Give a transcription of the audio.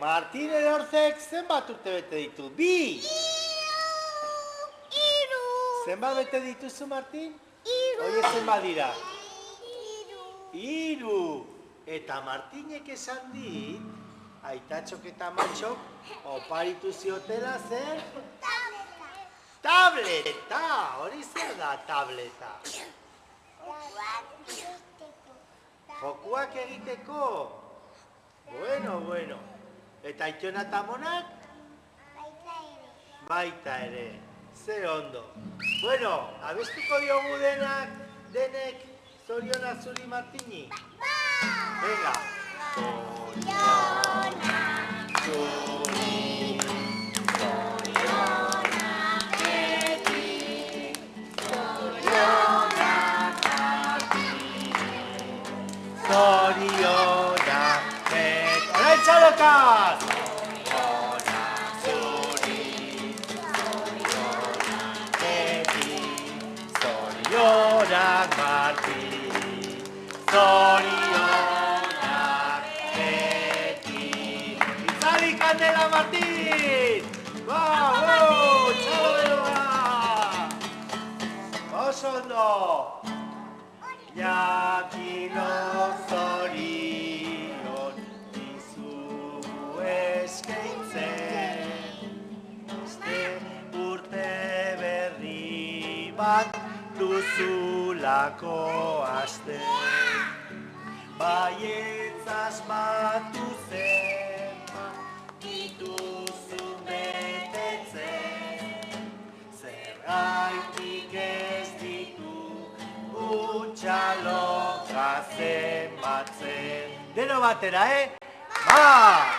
Martin Erorzek zenbat urte bete ditu? 2! 3! Zenbat bete dituzu, Martin? 3! Oie zenbat dira? 3! 3! Eta Martinek esan dit, aitatxok eta amatxok oparitu ziotela zer? Tableta! Hori zer da tableta? Jokuak egiteko? Bueno. Eta Aiton eta Amonak? Baita ere. Ze ondo. Bueno, abestuko diogu denek zoriona zuri Martini? Venga. Zoriona zuri, zoriona beti, zoriona Martini, zoriona beti. Orain txalokaz! Zoriona zuri, zoriona beti, zoriona Martini, zorionak beti. Itzali kandela, Martin! Bravo! Txalo beroa! Oso ondo! Jakino zorion dizugu eskaintzen, beste urte berri bat duzulako aste. Baietz asmatu zen, dituzun betetzen, zergaitik ez ditu utxaloka zenbatzen. Deno batera, Martin!